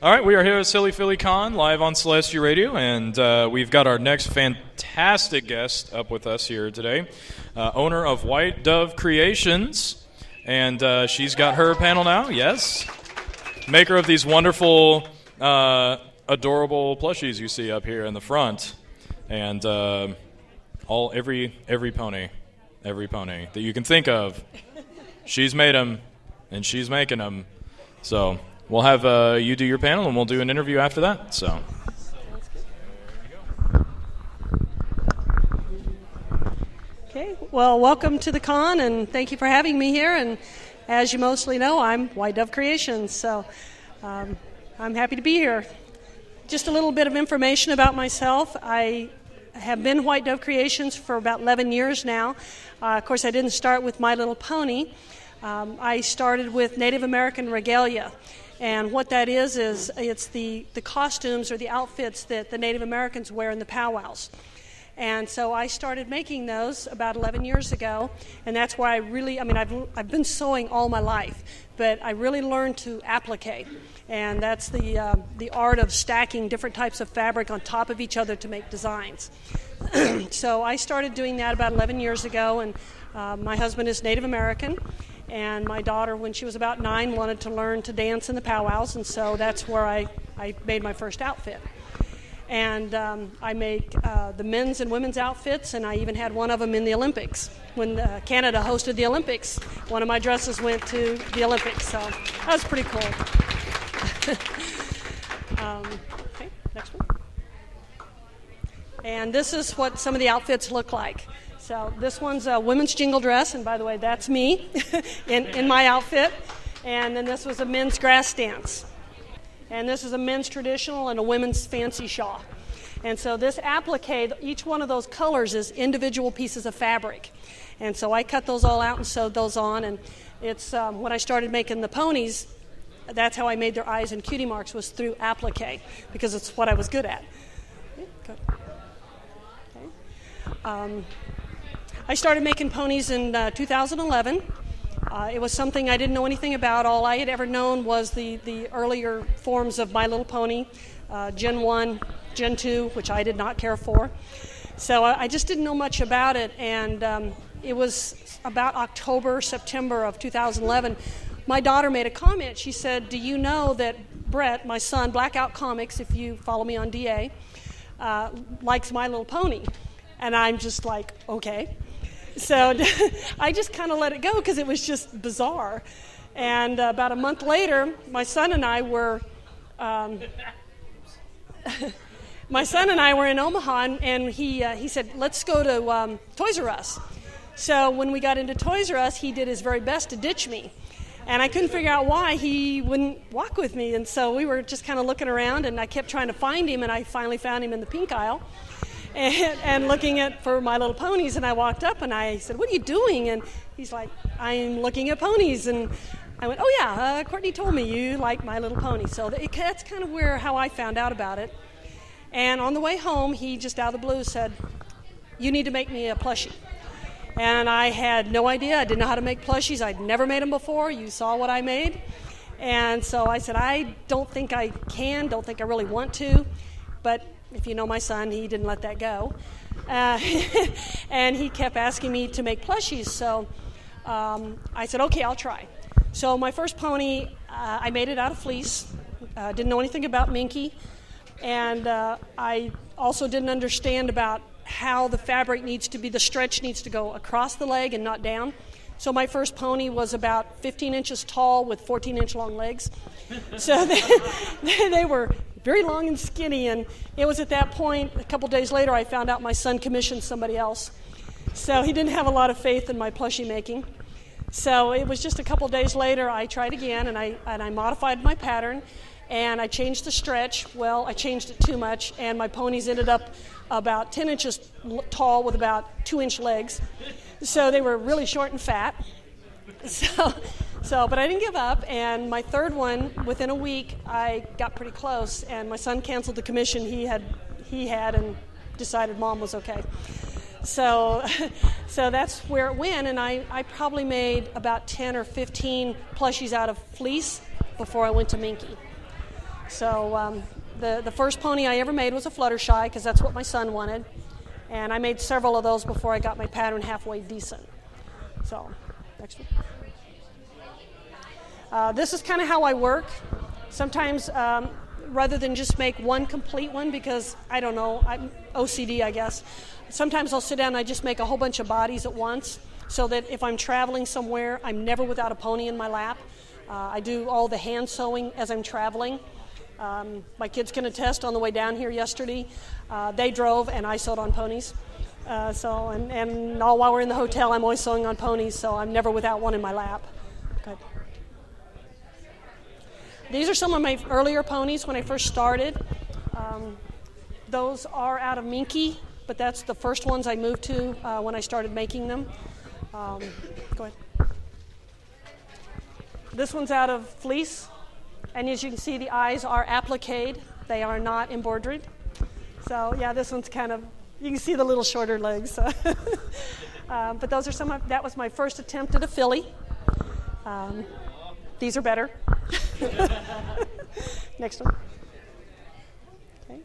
All right, we are here at Silly Philly Con, live on Celestia Radio, and we've got our next fantastic guest up with us here today, owner of WhiteDove Creations, and she's got her panel now, yes. Maker of these wonderful, adorable plushies you see up here in the front, and every pony that you can think of, she's made them, and she's making them, so... We'll have you do your panel, and we'll do an interview after that. So, okay. Well, welcome to the con, and thank you for having me here. And as you mostly know, I'm WhiteDove Creations, so I'm happy to be here. Just a little bit of information about myself. I have been WhiteDove Creations for about 11 years now. Of course, I didn't start with My Little Pony. I started with Native American regalia. And what that is it's the costumes or the outfits that the Native Americans wear in the powwows. And so I started making those about 11 years ago, and that's where I've been sewing all my life, but I really learned to applique, and that's the art of stacking different types of fabric on top of each other to make designs. So I started doing that about 11 years ago, and my husband is Native American. And my daughter, when she was about 9, wanted to learn to dance in the powwows, and so that's where I made my first outfit. And I make the men's and women's outfits, and I even had one of them in the Olympics. When Canada hosted the Olympics, one of my dresses went to the Olympics, so that was pretty cool. Okay, next one. And this is what some of the outfits look like. So this one's a women's jingle dress, and by the way, that's me in my outfit. And then this was a men's grass dance. And this is a men's traditional and a women's fancy shawl. And so this applique, each one of those colors is individual pieces of fabric. And so I cut those all out and sewed those on. And it's when I started making the ponies, that's how I made their eyes and cutie marks, was through applique, because it's what I was good at. Okay, good. Okay. I started making ponies in 2011. It was something I didn't know anything about. All I had ever known was the earlier forms of My Little Pony, Gen 1, Gen 2, which I did not care for. So I just didn't know much about it, and it was about October, September of 2011. My daughter made a comment. She said, "Do you know that Brett, my son, Blackout Comics, if you follow me on DA, likes My Little Pony?" And I'm just like, okay. So I just kind of let it go because it was just bizarre. And about a month later, my son and I were in Omaha, and he said, "Let's go to Toys R Us." So when we got into Toys R Us, he did his very best to ditch me. And I couldn't figure out why he wouldn't walk with me. And so we were just kind of looking around, and I kept trying to find him, and I finally found him in the pink aisle. And looking for My Little Ponies, and I walked up and I said, "What are you doing?" And he's like, "I'm looking at ponies." And I went, "Oh yeah, Courtney told me you like My Little Pony." So that's kind of how I found out about it. And on the way home, he just out of the blue said, "You need to make me a plushie." And I had no idea. I didn't know how to make plushies. I'd never made them before. You saw what I made. And so I said, "I don't think I can, don't think I really want to." But if you know my son, he didn't let that go. And he kept asking me to make plushies. So I said, "Okay, I'll try." So my first pony, I made it out of fleece. Didn't know anything about Minky. And I also didn't understand about how the fabric the stretch needs to go across the leg and not down. So my first pony was about 15 inches tall with 14-inch long legs. So they were very long and skinny, and it was at that point, a couple days later, I found out my son commissioned somebody else. So he didn't have a lot of faith in my plushie making. So it was just a couple days later, I tried again, and I modified my pattern, and I changed the stretch. Well, I changed it too much, and my ponies ended up about 10 inches tall with about 2-inch legs. So they were really short and fat. But I didn't give up, and my third one, within a week, I got pretty close, and my son canceled the commission he had and decided Mom was okay. So that's where it went, and I probably made about 10 or 15 plushies out of fleece before I went to Minky. So the first pony I ever made was a Fluttershy because that's what my son wanted. And I made several of those before I got my pattern halfway decent. So, next one. This is kind of how I work. Sometimes, rather than just make one complete one, because I don't know, I'm OCD, I guess. Sometimes I'll sit down and I just make a whole bunch of bodies at once, so that if I'm traveling somewhere, I'm never without a pony in my lap. I do all the hand sewing as I'm traveling. My kids can attest on the way down here yesterday. They drove and I sewed on ponies. And all while we're in the hotel, I'm always sewing on ponies, so I'm never without one in my lap. Good. These are some of my earlier ponies when I first started. Those are out of Minky, but that's the first ones I moved to when I started making them. Go ahead. This one's out of fleece, and as you can see, the eyes are appliqued. They are not embroidered. So yeah, this one's kind of, you can see the little shorter legs. But those are that was my first attempt at a filly. These are better. Next one. Okay.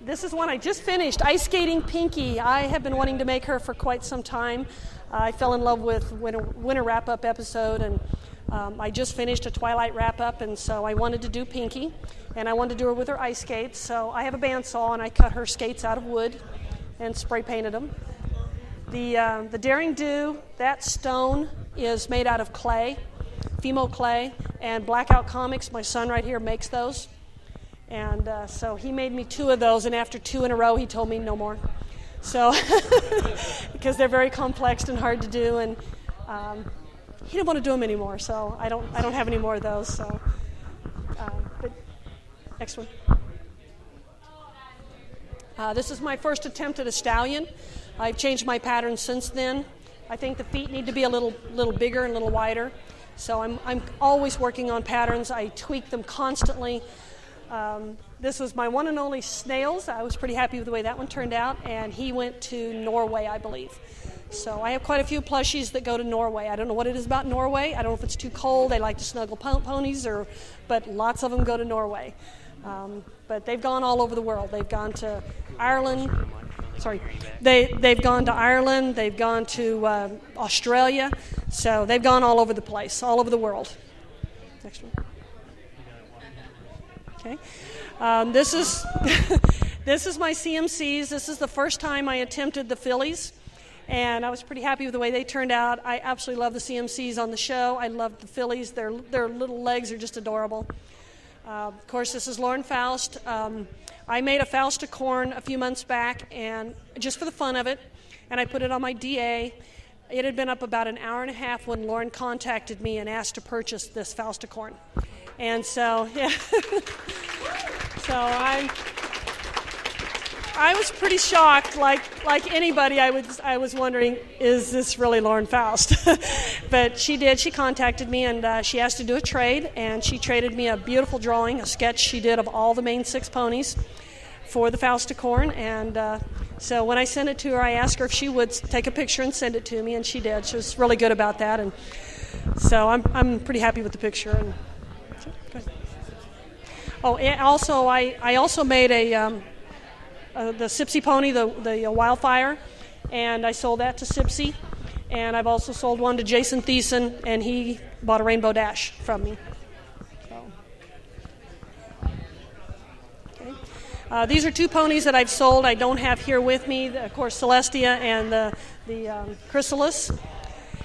This is one I just finished, Ice Skating Pinky. I have been wanting to make her for quite some time. I fell in love with Winter Wrap-Up episode, and I just finished a Twilight Wrap-Up, and so I wanted to do Pinky, and I wanted to do her with her ice skates. So I have a bandsaw, and I cut her skates out of wood and spray painted them. The Daring Do, that stone is made out of clay, Fimo clay, and Blackout Comics, my son right here, makes those. And so he made me 2 of those, and after 2 in a row, he told me no more. So, because they're very complex and hard to do, and he didn't want to do them anymore, so I don't have any more of those. So, but next one. This is my first attempt at a stallion. I've changed my pattern since then. I think the feet need to be a little bigger and a little wider. So I'm always working on patterns. I tweak them constantly. This was my one and only Snails. I was pretty happy with the way that one turned out, and he went to Norway, I believe. So I have quite a few plushies that go to Norway. I don't know what it is about Norway. I don't know if it's too cold. They like to snuggle ponies, but lots of them go to Norway. But they've gone all over the world. They've gone to Ireland. They've gone to Ireland. They've gone to Australia. So they've gone all over the place, all over the world. Next one. Okay. This is this is my CMCs. This is the first time I attempted the fillies, and I was pretty happy with the way they turned out. I absolutely love the CMCs on the show. I love the fillies. Their little legs are just adorable. Of course, this is Lauren Faust. I made a Fausticorn a few months back, and just for the fun of it, and I put it on my DA. It had been up about an hour and a half when Lauren contacted me and asked to purchase this Fausticorn. And so, yeah. So I was pretty shocked, like anybody. I was wondering, is this really Lauren Faust? But she did. She contacted me, and she asked to do a trade, and she traded me a beautiful drawing, a sketch she did of all the main 6 ponies for the Fausticorn. And so when I sent it to her, I asked her if she would take a picture and send it to me, and she did. She was really good about that, and so I'm pretty happy with the picture. And oh, and also I also made the Sipsy pony, the Wildfire, and I sold that to Sipsy, and I've also sold one to Jason Thiessen, and he bought a Rainbow Dash from me. So, okay. These are 2 ponies that I've sold. I don't have here with me, of course, Celestia and the Chrysalis.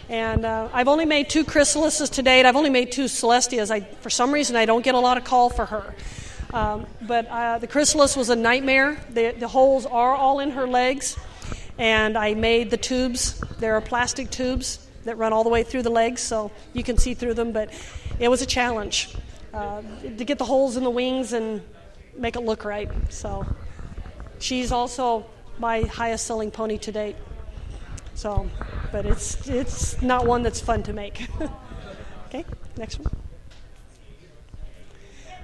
And I've only made 2 Chrysalises to date. I've only made 2 Celestias. For some reason, I don't get a lot of call for her. But the Chrysalis was a nightmare. The holes are all in her legs. And I made the tubes. There are plastic tubes that run all the way through the legs, so you can see through them. But it was a challenge to get the holes in the wings and make it look right. So she's also my highest selling pony to date. So, but it's not one that's fun to make. Okay, next one.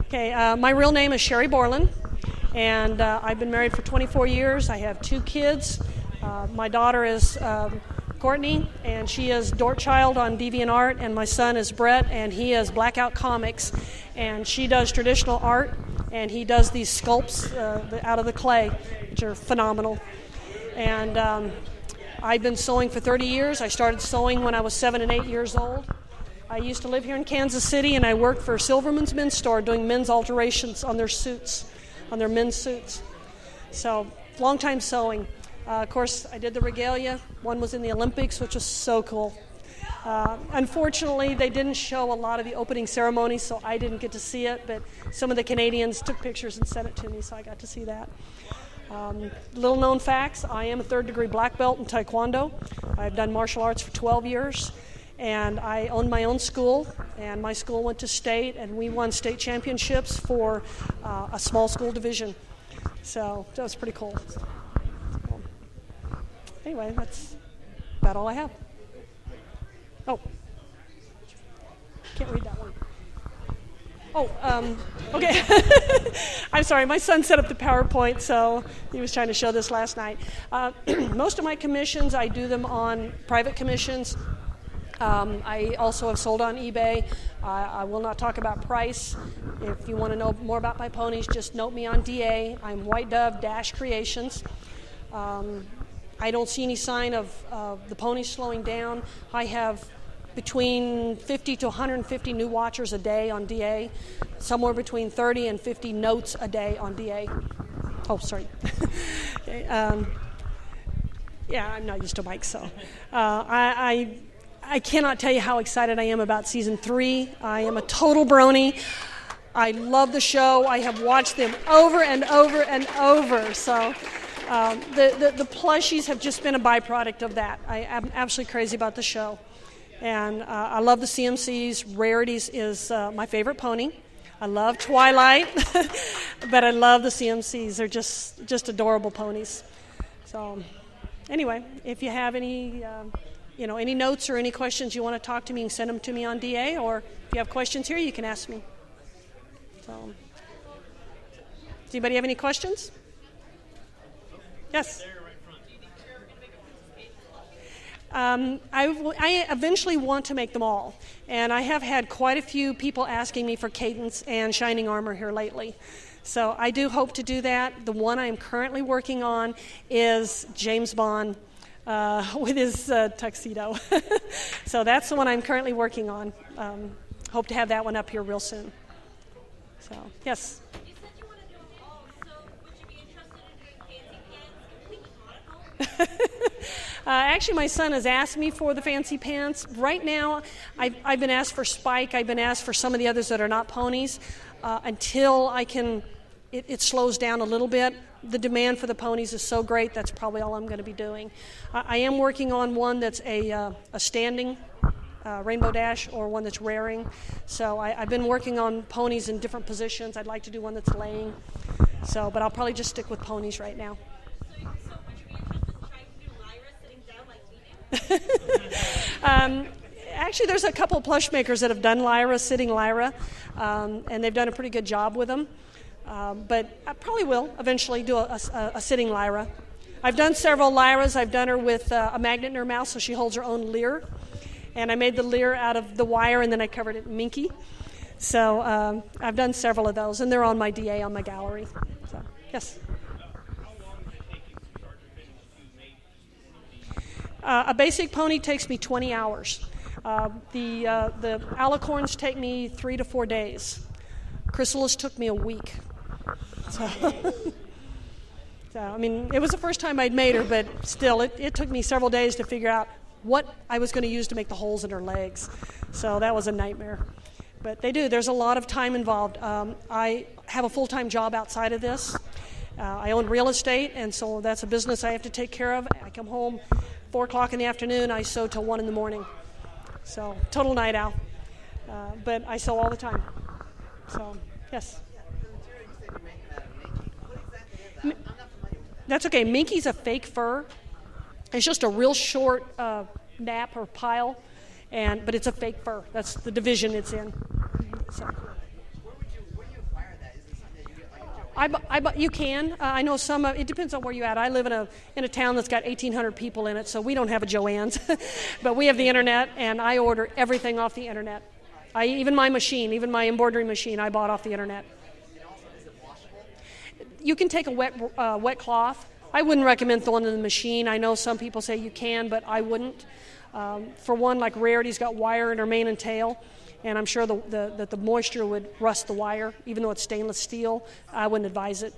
Okay, my real name is Sherry Borland, and I've been married for 24 years. I have 2 kids. My daughter is Courtney, and she is Dortchild on DeviantArt, and my son is Brett, and he is Blackout Comics, and she does traditional art and he does these sculpts out of the clay, which are phenomenal. And I've been sewing for 30 years. I started sewing when I was 7 and 8 years old. I used to live here in Kansas City, and I worked for Silverman's Men's Store doing men's alterations on their suits, on their men's suits. So, long time sewing. Of course, I did the regalia. One was in the Olympics, which was so cool. Unfortunately, they didn't show a lot of the opening ceremony, so I didn't get to see it, but some of the Canadians took pictures and sent it to me, so I got to see that. Little known facts, I am a third-degree black belt in Taekwondo. I've done martial arts for 12 years, and I own my own school, and my school went to state, and we won state championships for a small school division. So that was pretty cool. Anyway, that's about all I have. Oh, can't read that one. Oh, okay. I'm sorry, my son set up the PowerPoint, so he was trying to show this last night. Most of my commissions, I do them on private commissions. I also have sold on eBay. I will not talk about price. If you want to know more about my ponies, just note me on DA. I'm WhiteDove Creations. I don't see any sign of the ponies slowing down. I have between 50 to 150 new watchers a day on DA, somewhere between 30 and 50 notes a day on DA. Oh, sorry. Okay, yeah, I'm not used to mics, so I cannot tell you how excited I am about season 3. I am a total brony. I love the show. I have watched them over and over and over. So the plushies have just been a byproduct of that. I am absolutely crazy about the show. And I love the CMCs. Rarities is my favorite pony. I love Twilight, but I love the CMCs. They're just adorable ponies. So anyway, if you have any any notes or any questions you want to talk to me, you can send them to me on DA, or if you have questions here, you can ask me. So, does anybody have any questions? Yes. I eventually want to make them all, and I have had quite a few people asking me for Cadence and Shining Armor here lately. So I do hope to do that. The one I am currently working on is James Bond with his tuxedo. So that's the one I'm currently working on. Hope to have that one up here real soon. So, yes? You said you want to do them all, so would you be interested in doing fancy pants, complete nautical? Actually, my son has asked me for the fancy pants. Right now, I've been asked for Spike. I've been asked for some of the others that are not ponies. Until it slows down a little bit. The demand for the ponies is so great, that's probably all I'm going to be doing. I am working on one that's a standing Rainbow Dash, or one that's rearing. So I've been working on ponies in different positions. I'd like to do one that's laying. So, but I'll probably just stick with ponies right now. So would you be interested in trying to do Lyra sitting down like we do? Actually, there's a couple of plush makers that have done Lyra, sitting Lyra, and they've done a pretty good job with them. But I probably will eventually do a sitting Lyra. I've done several Lyras. I've done her with a magnet in her mouth so she holds her own leer. And I made the leer out of the wire, and then I covered it in Minky. So I've done several of those, and they're on my DA on my gallery. So, yes? A basic pony takes me 20 hours. The alicorns take me 3 to 4 days. Chrysalis took me a week. So, I mean, it was the first time I'd made her, but still, it took me several days to figure out what I was going to use to make the holes in her legs. So that was a nightmare. But they do. There's a lot of time involved. I have a full-time job outside of this. I own real estate, and so that's a business I have to take care of. I come home 4 o'clock in the afternoon. I sew till 1 in the morning. So total night owl. But I sew all the time. So, yes. That's okay. Minky's a fake fur. It's just a real short nap or pile, but it's a fake fur. That's the division it's in. So. Where do you acquire that? Is it something that you get like a Joanne? You can. I know some. It depends on where you're at. I live in a town that's got 1,800 people in it, so we don't have a Joann's, but we have the internet, and I order everything off the internet. Even my embroidery machine, I bought off the internet. And also, is it You can take a wet cloth. I wouldn't recommend throwing it in the machine. I know some people say you can, but I wouldn't. For one, like Rarity's got wire in her mane and tail, and I'm sure that the moisture would rust the wire, even though it's stainless steel. I wouldn't advise it.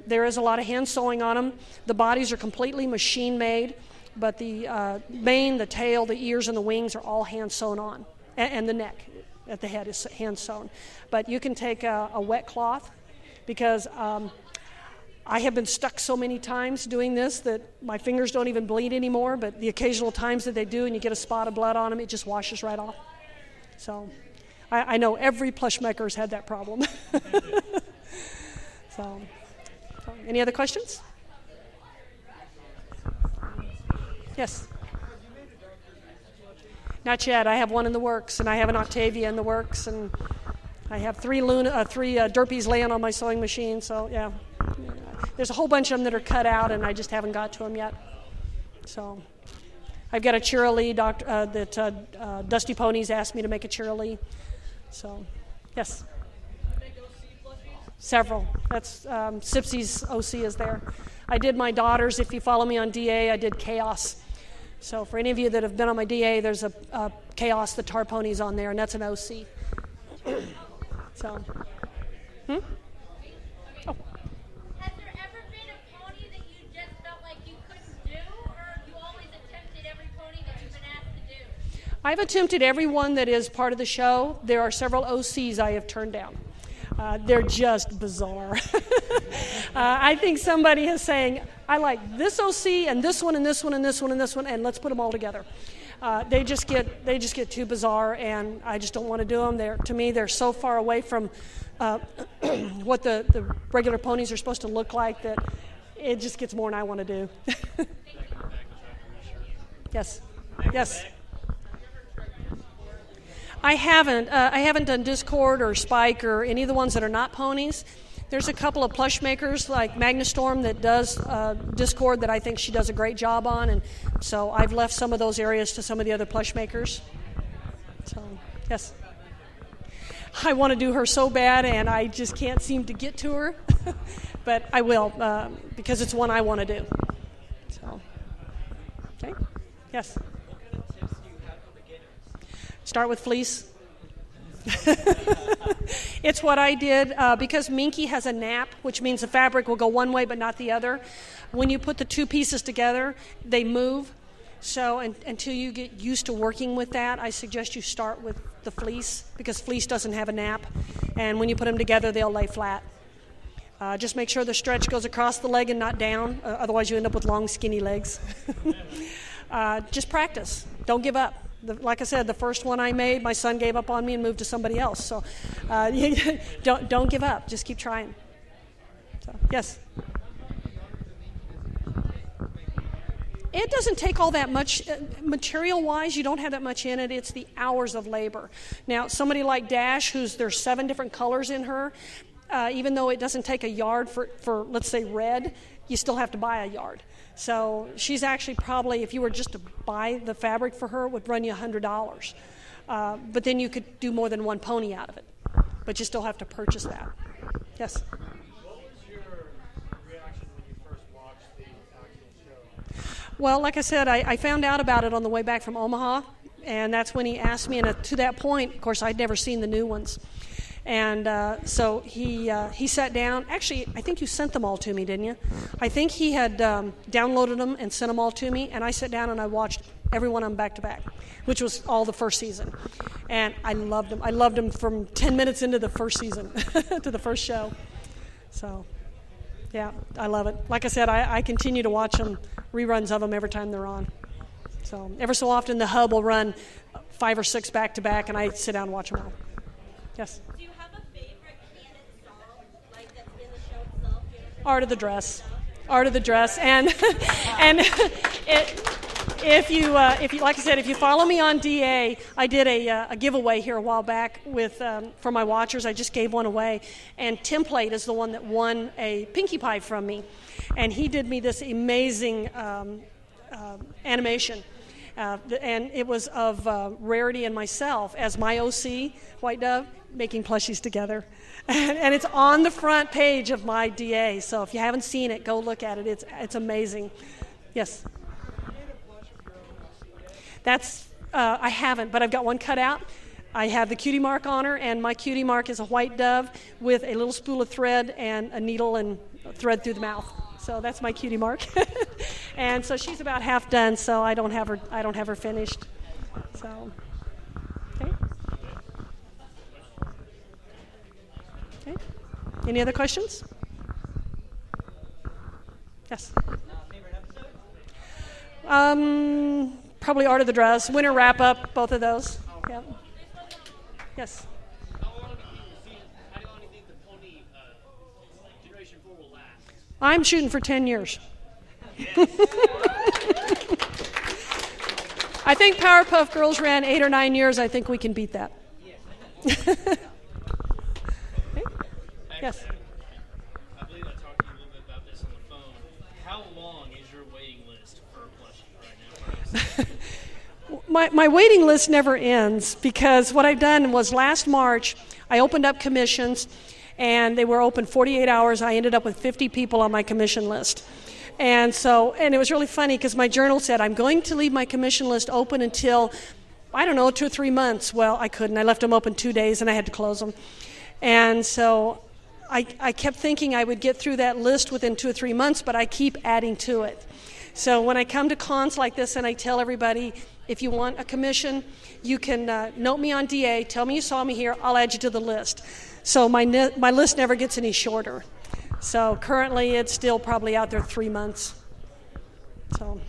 There is a lot of hand sewing on them. The bodies are completely machine made, but the mane, the tail, the ears, and the wings are all hand sewn on, and the neck at the head is hand sewn. But you can take a wet cloth, because I have been stuck so many times doing this that my fingers don't even bleed anymore, but the occasional times that they do and you get a spot of blood on them, it just washes right off. So I know every plush maker's had that problem. So any other questions? Yes? Not yet. I have one in the works, and I have an Octavia in the works, and I have three Derpies laying on my sewing machine, so yeah. There's a whole bunch of them that are cut out, and I just haven't got to them yet. So I've got a Cheerilee that Dusty Ponies asked me to make a Cheerilee. So, yes. Several. That's Sipsy's OC is there. I did my daughter's. If you follow me on DA, I did Chaos. So for any of you that have been on my DA, there's a Chaos, the Tar Ponies on there, and that's an OC. So, Has there ever been a pony that you just felt like you couldn't do, or have you always attempted every pony that you've been asked to do? I've attempted every one that is part of the show. There are several OCs I have turned down. They're just bizarre. I think somebody is saying, I like this OC and this one and this one and this one and this one, and let's put them all together. They just get too bizarre, and I just don't want to do them. To me, they're so far away from what the regular ponies are supposed to look like that it just gets more than I want to do. Yes. Yes. I haven't done Discord or Spike or any of the ones that are not ponies. There's a couple of plush makers like Magnastorm that does Discord that I think she does a great job on, and so I've left some of those areas to some of the other plush makers. So, yes. I want to do her so bad, and I just can't seem to get to her, but I will because it's one I want to do. So, okay. Yes. Start with fleece. It's what I did because Minky has a nap, which means the fabric will go one way but not the other. When you put the two pieces together, they move. So until you get used to working with that, I suggest you start with the fleece because fleece doesn't have a nap. And when you put them together, they'll lay flat. Just make sure the stretch goes across the leg and not down. Otherwise, you end up with long, skinny legs. Just practice. Don't give up. Like I said, the first one I made, my son gave up on me and moved to somebody else. So don't give up. Just keep trying. So, yes? It doesn't take all that much. Material-wise, you don't have that much in it. It's the hours of labor. Now, somebody like Dash, there's 7 different colors in her, even though it doesn't take a yard for, let's say, red, you still have to buy a yard. So she's actually probably, if you were just to buy the fabric for her, it would run you $100. But then you could do more than one pony out of it. But you still have to purchase that. Yes? What was your reaction when you first watched the actual show? Well, like I said, I found out about it on the way back from Omaha, and that's when he asked me, and to that point, of course, I'd never seen the new ones. And so he sat down. Actually, I think you sent them all to me, didn't you? I think he had downloaded them and sent them all to me, and I sat down and I watched every one of them back to back, which was all the first season. And I loved them. I loved them from 10 minutes into the first season to the first show. So, yeah, I love it. Like I said, I continue to watch them, reruns of them every time they're on. So ever so often the hub will run 5 or 6 back to back, and I sit down and watch them all. Yes? Do you have a favorite canon song, like that's in the show itself? Art of the Dress. Art of the Dress. And if you like I said, if you follow me on DA, I did a giveaway here a while back with for my watchers. I just gave one away, and Template is the one that won a Pinkie Pie from me, and he did me this amazing animation. And it was of Rarity and myself as my OC, White Dove, making plushies together. And it's on the front page of my DA, so if you haven't seen it, go look at it. It's amazing. Yes? That's, I haven't, but I've got one cut out. I have the cutie mark on her, and my cutie mark is a white dove with a little spool of thread and a needle and thread through the mouth. So that's my cutie mark. And so she's about half done, so I don't have her finished. So, okay. Okay. Any other questions? Yes. Probably Art of the Dress. Winter wrap up, both of those. Yeah. Yes. How long do you think the pony Generation 4 will last? I'm shooting for 10 years. I think Powerpuff Girls ran 8 or 9 years. I think we can beat that. Okay. Yes. I believe I talked to you a little bit about this on the phone. How long is your waiting list for a plushie right now? My waiting list never ends because what I've done was last March, I opened up commissions, and they were open 48 hours. I ended up with 50 people on my commission list. And it was really funny because my journal said, I'm going to leave my commission list open until, 2 or 3 months. Well, I couldn't. I left them open 2 days, and I had to close them. And so I kept thinking I would get through that list within 2 or 3 months, but I keep adding to it. So when I come to cons like this and I tell everybody, if you want a commission, you can note me on DA, tell me you saw me here, I'll add you to the list. So my list never gets any shorter. So currently it's still probably out there 3 months. So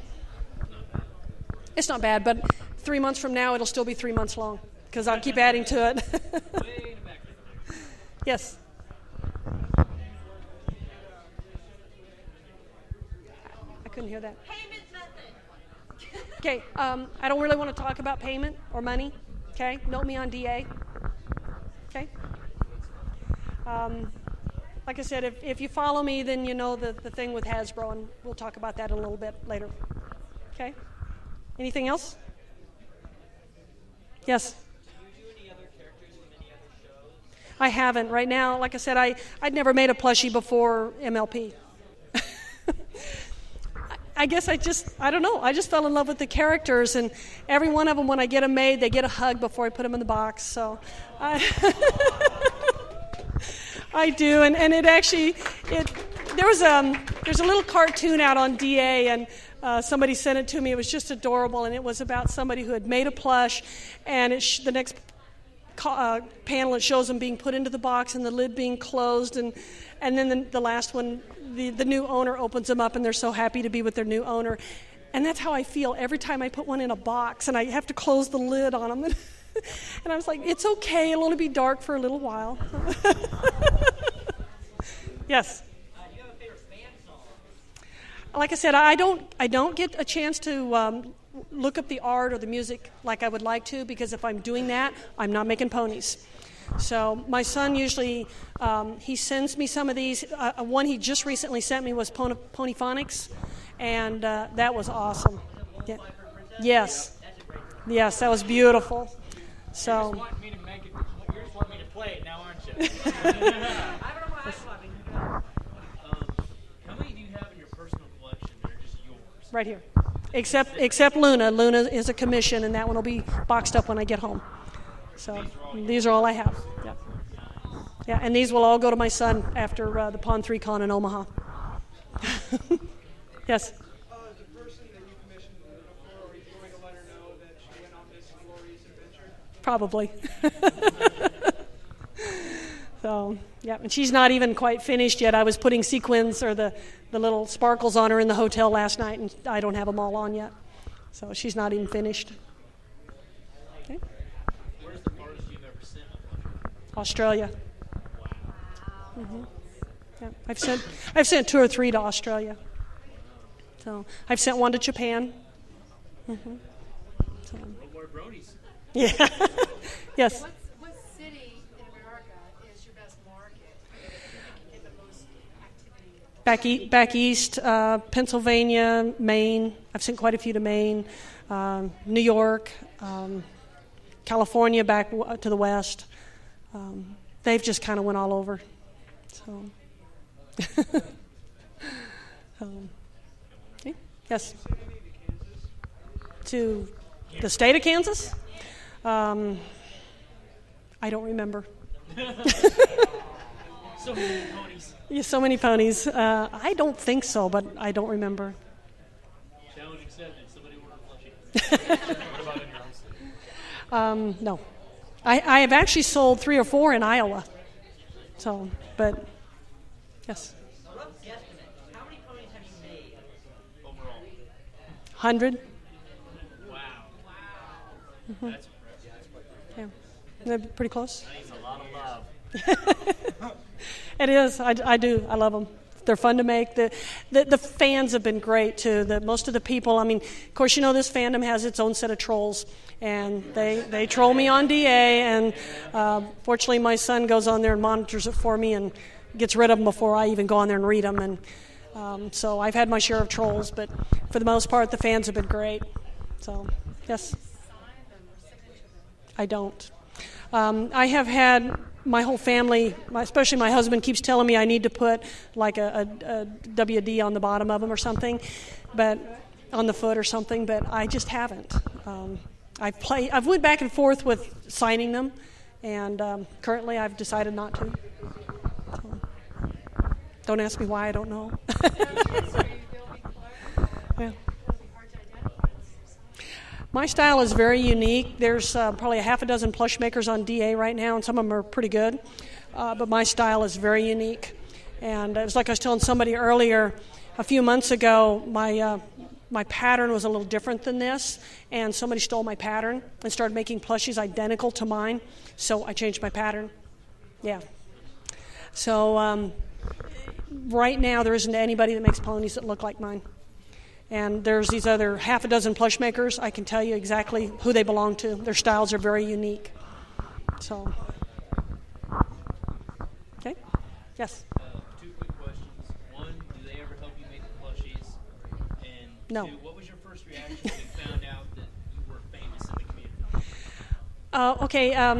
it's not bad, but 3 months from now it'll still be 3 months long because I'll keep adding to it. Yes. I couldn't hear that. Payment method. Okay, I don't really want to talk about payment or money. Okay, note me on DA. Okay. Like I said, if you follow me, then you know the thing with Hasbro, and we'll talk about that a little bit later. Okay. Anything else? Yes. Do you do any other characters in any other shows? I haven't. Right now, like I said, I'd never made a plushie before MLP. I guess I don't know. I just fell in love with the characters, and every one of them, when I get them made, they get a hug before I put them in the box. So I do, and there's a little cartoon out on DA, and somebody sent it to me. It was just adorable, and it was about somebody who had made a plush, and the next panel, it shows them being put into the box and the lid being closed, and then the last one, the new owner opens them up, and they're so happy to be with their new owner. And that's how I feel every time I put one in a box and I have to close the lid on them. And I was like, it's okay, it'll only be dark for a little while. Yes. Do you have a favorite fan song? Like I said, I don't get a chance to look up the art or the music like I would like to, because if I'm doing that, I'm not making ponies. So my son usually, he sends me some of these. One he just recently sent me was Ponyphonics, and that was awesome. Yeah. Yes. Yes, that was beautiful. So. You're just wanting me to play it now, aren't you? How many do you have in your personal collection that are just yours? Right here. Except Luna. Luna is a commission, and that one will be boxed up when I get home. So these are all I have. Yeah. Yeah, and these will all go to my son after the Pond 3 Con in Omaha. Yes? The person that you commissioned before, are you going to let her know that she went on this glorious adventure? Probably. So, yeah, and she's not even quite finished yet. I was putting sequins or the little sparkles on her in the hotel last night, and I don't have them all on yet. So she's not even finished. Okay. Where's the farthest you've ever sent a plushie? Australia. Mm-hmm. Yeah, I've sent 2 or 3 to Australia. So I've sent one to Japan. Mm-hmm. So. No more bronies. Yeah. Yes. What city in America is your best market? You can get the most activity. Back east, Pennsylvania, Maine. I've sent quite a few to Maine. New York, California back to the west. They've just kind of went all over. So, okay. Yes. To the state of Kansas? I don't remember. So many ponies. Yeah, so many ponies. I don't think so, but I don't remember. Challenge accepted. Somebody order plushie. What about in your own state? No. I have actually sold 3 or 4 in Iowa. So, but, yes. Rough guesstimate. How many ponies have you made? Overall. 100? Wow. Mm-hmm. That's impressive. Yeah. They're pretty close. That is a lot of love. It is. I do. I love them. They're fun to make. The fans have been great, too. Most of the people, I mean, of course, you know this fandom has its own set of trolls. And they troll me on DA. And fortunately, my son goes on there and monitors it for me and gets rid of them before I even go on there and read them. And so I've had my share of trolls. But for the most part, the fans have been great. So, yes. I don't. I have had my whole family, especially my husband, keeps telling me I need to put like a WD on the bottom of them or something, but on the foot or something. But I just haven't. I've went back and forth with signing them, and currently I've decided not to. So, don't ask me why. I don't know. Yeah. My style is very unique. There's probably a half a dozen plush makers on DA right now, and some of them are pretty good. But my style is very unique. And it was like I was telling somebody earlier, a few months ago, my pattern was a little different than this, and somebody stole my pattern and started making plushies identical to mine. So I changed my pattern. Yeah. So right now there isn't anybody that makes ponies that look like mine. And there's these other half a dozen plush makers. I can tell you exactly who they belong to. Their styles are very unique. So, okay? Yes? 2 quick questions. 1, do they ever help you make the plushies? And No. 2, what was your first reaction when you found out that you were famous in the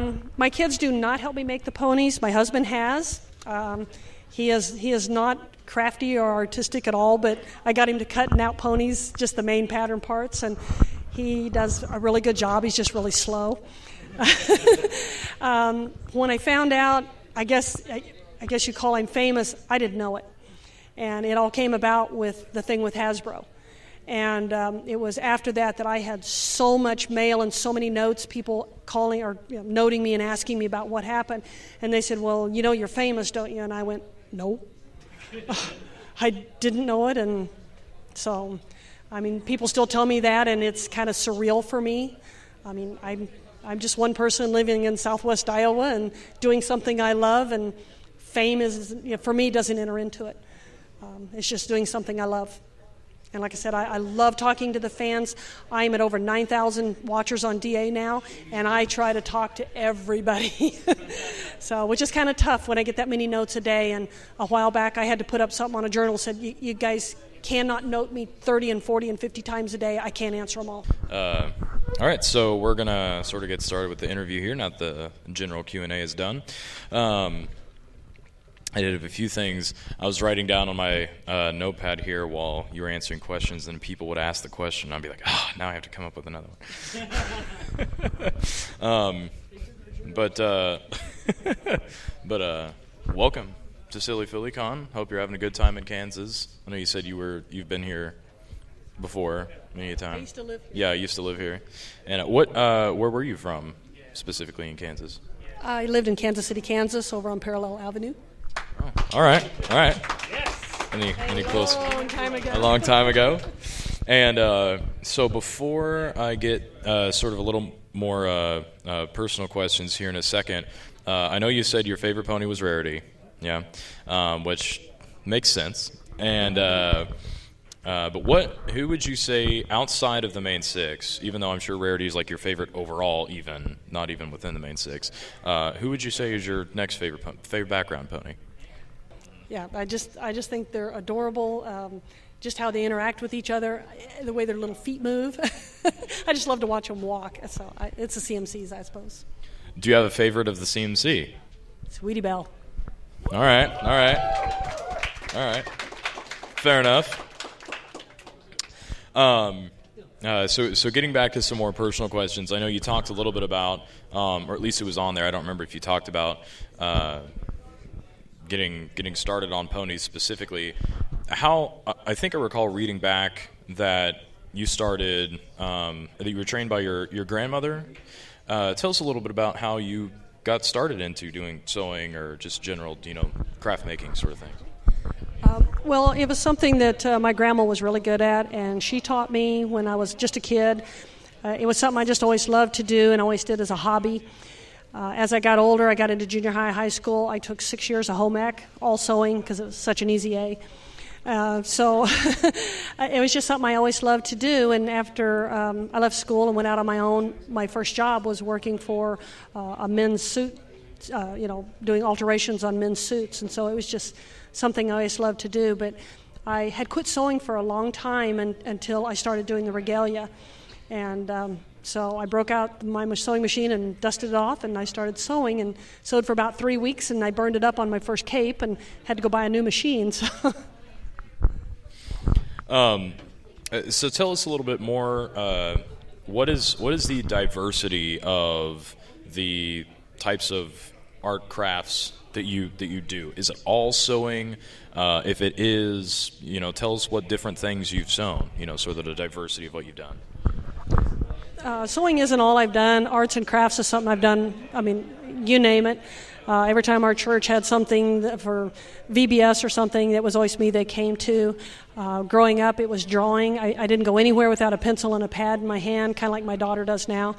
community? My kids do not help me make the ponies. My husband has. He is not crafty or artistic at all, but I got him to cutting out ponies, just the main pattern parts, and he does a really good job. He's just really slow. When I found out, I guess you call him famous, I didn't know it. And it all came about with the thing with Hasbro. And it was after that I had so much mail and so many notes, people calling or noting me and asking me about what happened. And they said, well, you know you're famous, don't you? And I went, no. I didn't know it. And so, I mean, people still tell me that, and it's kind of surreal for me. I mean, I'm just one person living in southwest Iowa and doing something I love, and fame is, for me, doesn't enter into it. It's just doing something I love. And like I said, I love talking to the fans. I'm at over 9,000 watchers on DA now, and I try to talk to everybody. So, which is kind of tough when I get that many notes a day. And a while back, I had to put up something on a journal that said, you guys cannot note me 30 and 40 and 50 times a day. I can't answer them all. All right, so we're going to sort of get started with the interview here. Not the general Q&A is done. I did a few things. I was writing down on my notepad here while you were answering questions, and people would ask the question. I'd be like, now I have to come up with another one. But welcome to Silly Philly Con. Hope you're having a good time in Kansas. I know you said you've been here before many a time. I used to live here. Yeah, I used to live here. And where were you from specifically in Kansas? I lived in Kansas City, Kansas, over on Parallel Avenue. Oh, all right. Any close? A long time ago. A long time ago. And so before I get sort of a little more personal questions here in a second, I know you said your favorite pony was Rarity, yeah, which makes sense. And but who would you say outside of the main six, even though I'm sure Rarity is like your favorite overall, even not even within the main six, who would you say is your next favorite background pony? Yeah, I just think they're adorable. Just how they interact with each other, the way their little feet move. I just love to watch them walk. So it's the CMCs, I suppose. Do you have a favorite of the CMC? Sweetie Belle. All right. Fair enough. So getting back to some more personal questions, I know you talked a little bit about, or at least it was on there. I don't remember if you talked about getting started on ponies specifically. How I think I recall reading back that you started, that you were trained by your grandmother. Tell us a little bit about how you got started into doing sewing or just general, craft making sort of thing. Well, it was something that my grandma was really good at, and she taught me when I was just a kid. It was something I just always loved to do and always did as a hobby. As I got older, I got into junior high school. I took 6 years of home ec, all sewing, because it was such an easy A. So it was just something I always loved to do. And after I left school and went out on my own, my first job was working for a men's suit, doing alterations on men's suits. And so it was just something I always loved to do. But I had quit sewing for a long time until I started doing the regalia. And so I broke out my sewing machine and dusted it off, and I started sewing and sewed for about 3 weeks, and I burned it up on my first cape and had to go buy a new machine. So So tell us a little bit more. What is the diversity of the types of art crafts that you do? Is it all sewing? If it is, tell us what different things you've sewn. Sort of the diversity of what you've done. Sewing isn't all I've done. Arts and crafts is something I've done. I mean, you name it. Every time our church had something for VBS or something, that was always me they came to. Growing up, it was drawing. I didn't go anywhere without a pencil and a pad in my hand, kind of like my daughter does now.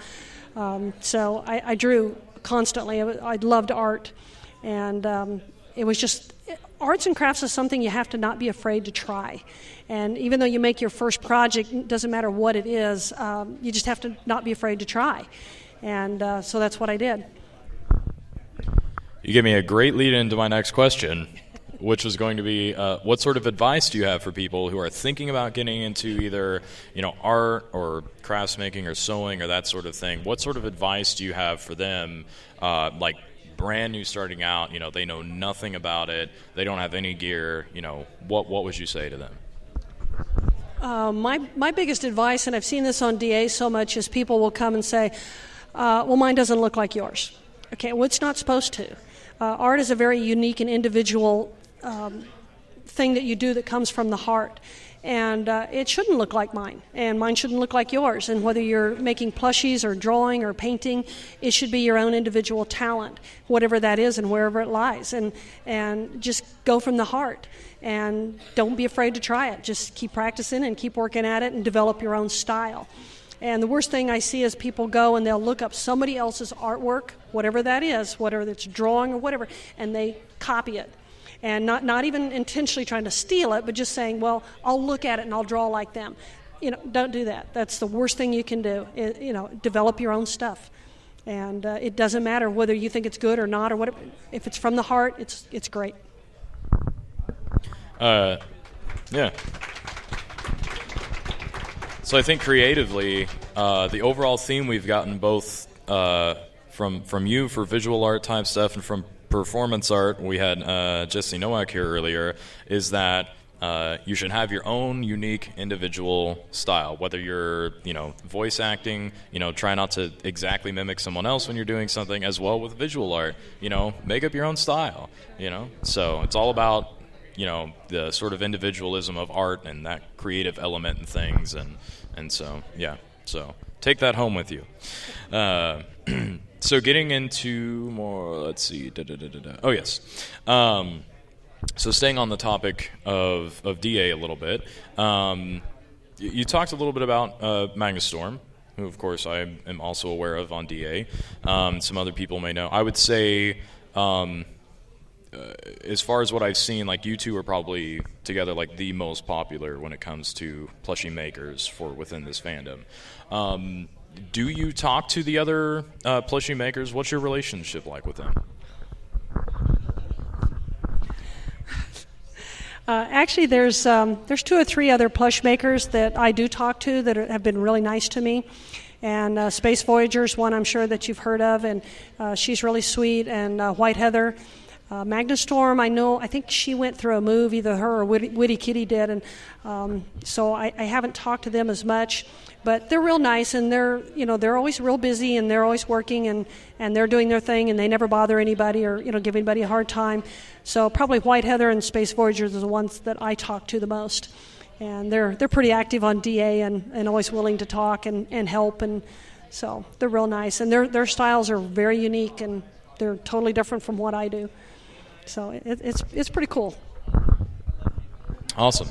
So I drew constantly. I loved art. And it was just, arts and crafts is something you have to not be afraid to try. And even though you make your first project, it doesn't matter what it is, you just have to not be afraid to try. And so that's what I did. You gave me a great lead into my next question, which was going to be, what sort of advice do you have for people who are thinking about getting into either, art or crafts making or sewing or that sort of thing? What sort of advice do you have for them, like brand new starting out, they know nothing about it, they don't have any gear, what would you say to them? My biggest advice, and I've seen this on DA so much, is people will come and say, well, mine doesn't look like yours. Okay, well, it's not supposed to. Art is a very unique and individual thing that you do that comes from the heart. And it shouldn't look like mine, and mine shouldn't look like yours. And whether you're making plushies or drawing or painting, it should be your own individual talent, whatever that is and wherever it lies. And just go from the heart, and don't be afraid to try it. Just keep practicing and keep working at it and develop your own style. And the worst thing I see is people go and they'll look up somebody else's artwork, whatever that is, whether it's drawing or whatever, and they copy it. And not even intentionally trying to steal it, but just saying, well, I'll look at it and I'll draw like them. Don't do that. That's the worst thing you can do. Develop your own stuff. And it doesn't matter whether you think it's good or not or whatever. If it's from the heart, it's great. Yeah. So I think creatively, the overall theme we've gotten both from you for visual art type stuff and from performance art, we had Jesse Nowak here earlier, is that you should have your own unique individual style, whether you're voice acting, try not to exactly mimic someone else when you're doing something, as well with visual art, make up your own style, so it's all about the sort of individualism of art and that creative element and things, and so so take that home with you. So getting into more, let's see, oh yes. So staying on the topic of DA a little bit, you talked a little bit about Magnus Storm, who of course I am also aware of on DA. Some other people may know. I would say, as far as what I've seen, like you two are probably together like the most popular when it comes to plushie makers for within this fandom. Do you talk to the other plushie makers? What's your relationship like with them? Actually, there's 2 or 3 other plush makers that I do talk to that have been really nice to me. And Space Voyager's one I'm sure that you've heard of, and she's really sweet. And White Heather, Magnastorm, I think she went through a move, either her or Witty Kitty did, and so I haven't talked to them as much. But they're real nice, and they're always real busy, and they're always working, and they're doing their thing, and they never bother anybody or give anybody a hard time. So probably White Heather and Space Voyager are the ones that I talk to the most, and they're pretty active on DA and always willing to talk and help, and so they're real nice, and their styles are very unique, and they're totally different from what I do. So it's pretty cool. Awesome.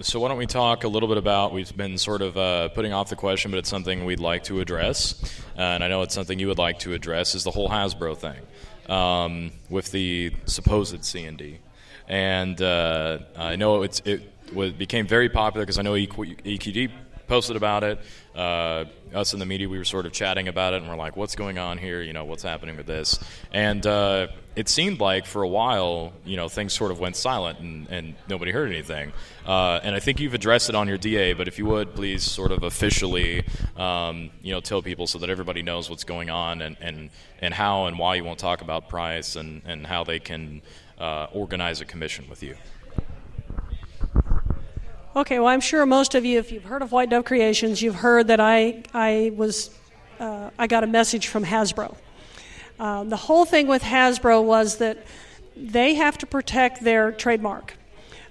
So why don't we talk a little bit about, we've been sort of putting off the question, but it's something we'd like to address, and I know it's something you would like to address, is the whole Hasbro thing with the supposed C&D. And I know it became very popular because I know EQD posted about it. Us in the media, we were sort of chatting about it, and we're like, what's going on here? What's happening with this? And it seemed like for a while, things sort of went silent and nobody heard anything. And I think you've addressed it on your DA, but if you would, please sort of officially, tell people so that everybody knows what's going on and how and why you won't talk about price and how they can organize a commission with you. Okay, well, I'm sure most of you, if you've heard of WhiteDove Creations, you've heard that I got a message from Hasbro. The whole thing with Hasbro was that they have to protect their trademark.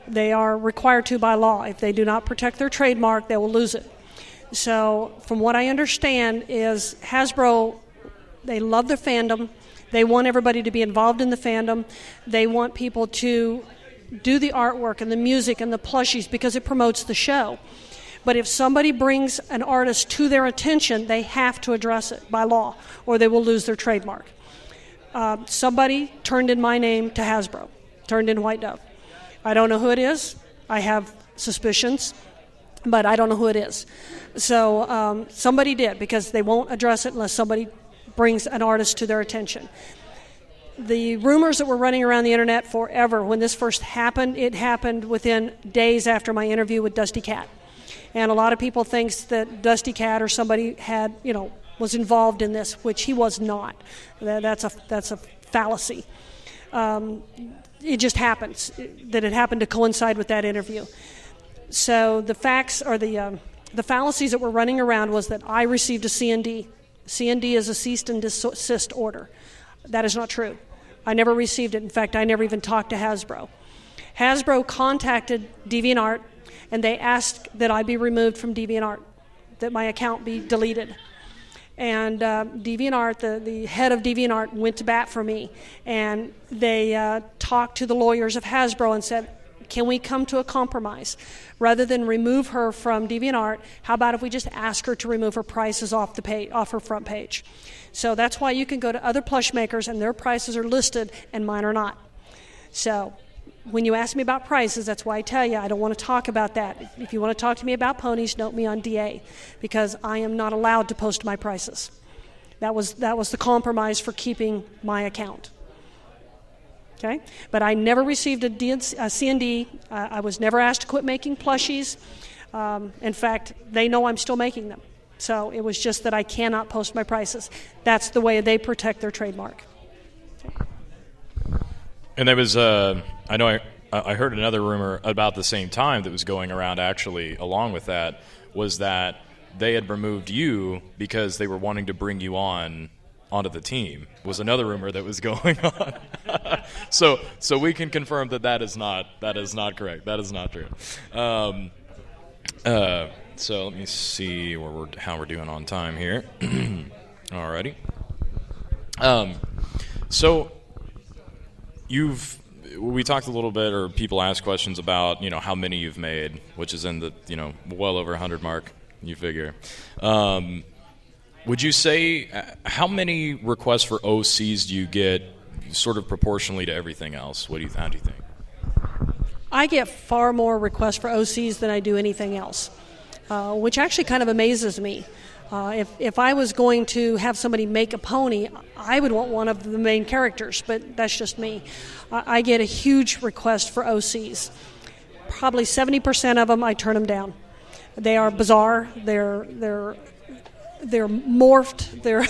They are required to by law. If they do not protect their trademark, they will lose it. So from what I understand is Hasbro, they love their fandom. They want everybody to be involved in the fandom. They want people to do the artwork and the music and the plushies because it promotes the show. But if somebody brings an artist to their attention, they have to address it by law or they will lose their trademark. Somebody turned in my name to Hasbro, turned in White Dove. I don't know who it is. I have suspicions, but I don't know who it is. So somebody did because they won't address it unless somebody brings an artist to their attention. The rumors that were running around the internet forever, when this first happened, it happened within days after my interview with Dusty Cat. And a lot of people think that Dusty Cat or somebody had, was involved in this, which he was not. That's a fallacy. It just happens that it happened to coincide with that interview. So the facts or the fallacies that were running around was that I received a C&D. C&D is a cease and desist order. That is not true. I never received it. In fact, I never even talked to Hasbro. Hasbro contacted DeviantArt, and they asked that I be removed from DeviantArt, that my account be deleted. And DeviantArt, the head of DeviantArt, went to bat for me, and they talked to the lawyers of Hasbro and said, can we come to a compromise? Rather than remove her from DeviantArt, how about if we just ask her to remove her prices off the page, off her front page? So that's why you can go to other plush makers and their prices are listed and mine are not. So when you ask me about prices, that's why I tell you I don't want to talk about that. If you want to talk to me about ponies, note me on DA, because I am not allowed to post my prices. That was the compromise for keeping my account. Okay, but I never received a C&D. I was never asked to quit making plushies. In fact, they know I'm still making them. So it was just that I cannot post my prices. That's the way they protect their trademark. Okay. And there was, I know I heard another rumor about the same time that was going around actually along with that, was that they had removed you because they were wanting to bring you onto the team, was another rumor that was going on. So we can confirm that is not correct. That is not true. So let me see how we're doing on time here. Alrighty. So we talked a little bit, or people ask questions about how many you've made, which is in the well over 100 mark. You figure. Would you say how many requests for OCs do you get, sort of proportionally to everything else? How do you think? I get far more requests for OCs than I do anything else, which actually kind of amazes me. If I was going to have somebody make a pony, I would want one of the main characters, but that's just me. I get a huge request for OCs. Probably 70% of them, I turn them down. They are bizarre. They're morphed. They're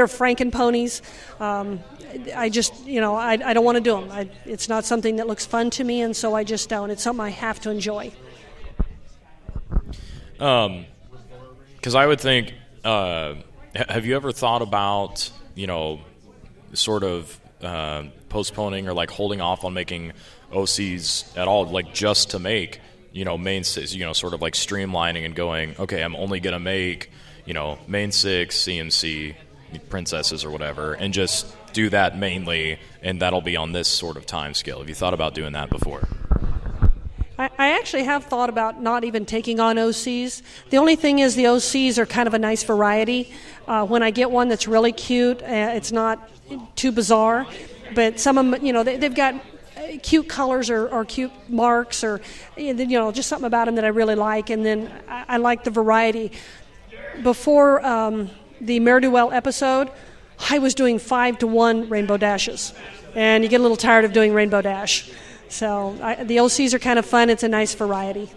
Franken ponies. I just, I don't want to do them. It's not something that looks fun to me, and so I just don't. It's something I have to enjoy. Because I would think, have you ever thought about, sort of postponing or like holding off on making OCs at all, like just to make, main six, sort of like streamlining and going, okay, I'm only going to make, main six, CMC, princesses or whatever, and just do that mainly, and that'll be on this sort of time scale. Have you thought about doing that before? I actually have thought about not even taking on OCs. The only thing is the OCs are kind of a nice variety. When I get one that's really cute, it's not too bizarre, but some of them, they've got cute colors or cute marks or, just something about them that I really like, and then I like the variety. Before the Mare-do-Well episode, I was doing 5-to-1 rainbow dashes, and you get a little tired of doing rainbow dash. So the OCs are kind of fun. It's a nice variety.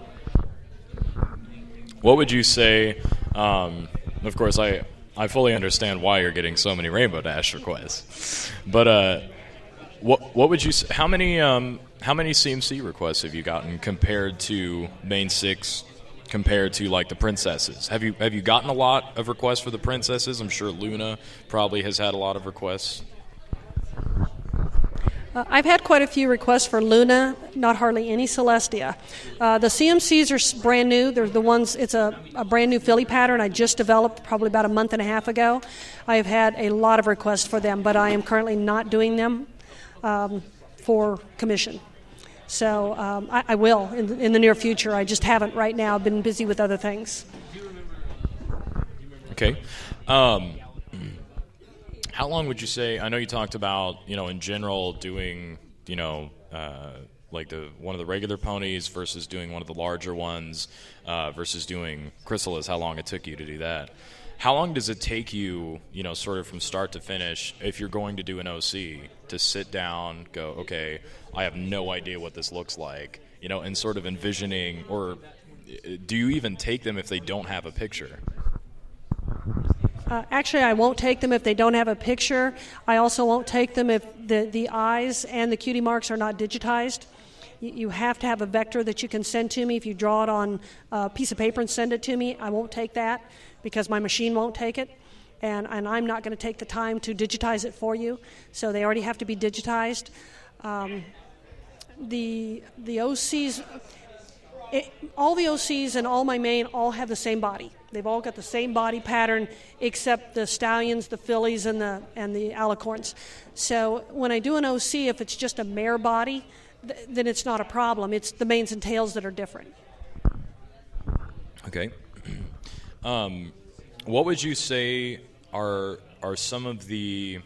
What would you say, of course, I fully understand why you're getting so many rainbow dash requests, but what would you say, how many CMC requests have you gotten compared to main six, compared to like the princesses? Have you gotten a lot of requests for the princesses? I'm sure Luna probably has had a lot of requests. I've had quite a few requests for Luna, not hardly any Celestia. The CMCs are brand new. They're the ones, it's a brand new filly pattern I just developed probably about a month and a half ago. I have had a lot of requests for them, but I am currently not doing them for commission. So I will in the near future. I just haven't right now. I've been busy with other things. Okay. How long would you say? I know you talked about, in general doing, like one of the regular ponies versus doing one of the larger ones versus doing chrysalis. How long it took you to do that? How long does it take you, sort of from start to finish, if you're going to do an OC, to sit down, go, okay, I have no idea what this looks like, and sort of envisioning, or do you even take them if they don't have a picture? Actually, I won't take them if they don't have a picture. I also won't take them if the eyes and the cutie marks are not digitized. You have to have a vector that you can send to me. If you draw it on a piece of paper and send it to me, I won't take that because my machine won't take it. And I'm not going to take the time to digitize it for you. So they already have to be digitized. The OCs, all the OCs and all my main all have the same body. They've all got the same body pattern except the stallions, the fillies, and the alicorns. So when I do an OC, if it's just a mare body, then it's not a problem. It's the manes and tails that are different. Okay. What would you say are some of the,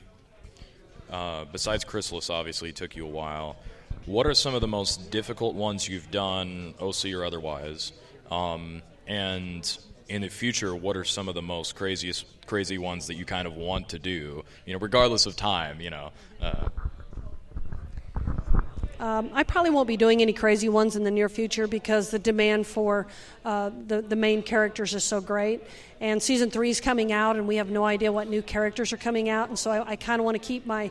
besides chrysalis obviously took you a while, what are some of the most difficult ones you've done, OC or otherwise? And in the future, what are some of the most crazy ones that you kind of want to do, regardless of time, I probably won't be doing any crazy ones in the near future because the demand for the main characters is so great. And Season 3 is coming out, and we have no idea what new characters are coming out. And so I kind of want to keep my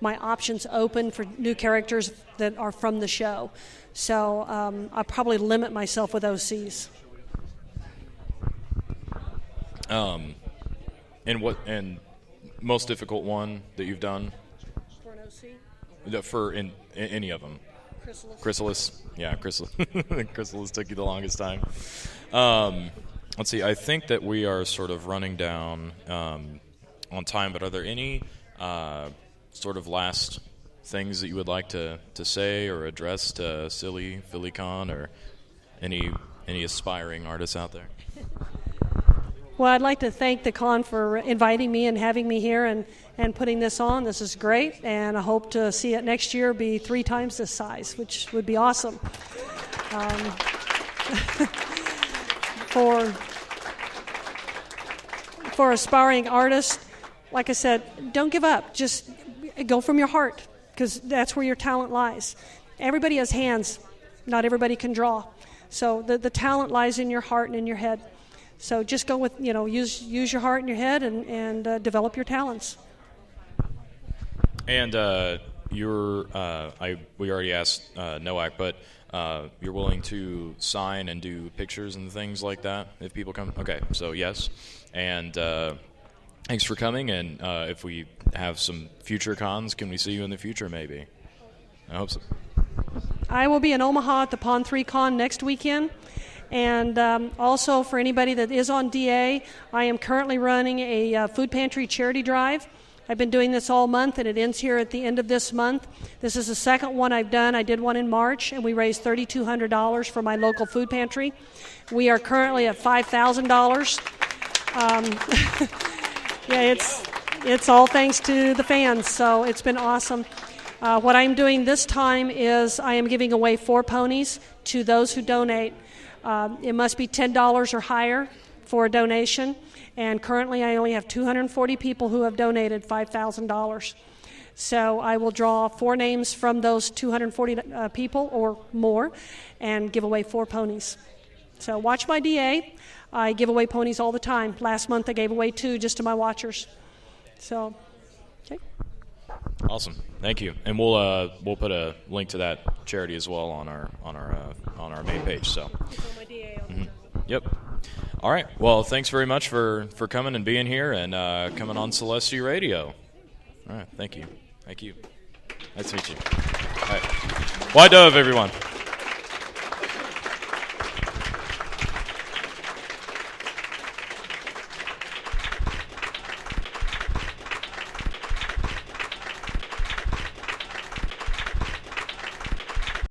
options open for new characters that are from the show. So I'll probably limit myself with OCs. And most difficult one that you've done? For an OC? For in any of them? Chrysalis. Yeah, Chrysalis. Chrysalis took you the longest time. Let's see. I think that we are sort of running down on time, but are there any sort of last things that you would like to say or address to Silly, PhillyCon, or any aspiring artists out there? Well, I'd like to thank the con for inviting me and having me here and putting this on. This is great, and I hope to see it next year be 3 times this size, which would be awesome. for aspiring artists, like I said, don't give up. Just go from your heart, because that's where your talent lies. Everybody has hands. Not everybody can draw. So the talent lies in your heart and in your head. So just go with, use your heart and your head and develop your talents. And we already asked Noak, but you're willing to sign and do pictures and things like that if people come? Okay, so yes. And thanks for coming. And if we have some future cons, can we see you in the future maybe? I hope so. I will be in Omaha at the Pond 3 Con next weekend. And also for anybody that is on DA, I am currently running a food pantry charity drive. I've been doing this all month, and it ends here at the end of this month. This is the second one I've done. I did one in March, and we raised $3,200 for my local food pantry. We are currently at $5,000. Yeah, it's all thanks to the fans, so it's been awesome. What I'm doing this time is I am giving away 4 ponies to those who donate. It must be $10 or higher for a donation. And currently I only have 240 people who have donated $5,000. So I will draw 4 names from those 240 people or more and give away 4 ponies. So watch my DA. I give away ponies all the time. Last month I gave away 2 just to my watchers. So, okay. Awesome. Thank you. And we'll put a link to that charity as well on our main page. So. Mm-hmm. Yep. All right. Well, thanks very much for coming and being here and coming on Celestia Radio. All right. Thank you. Thank you. Nice to meet you. All right. WhiteDove, everyone.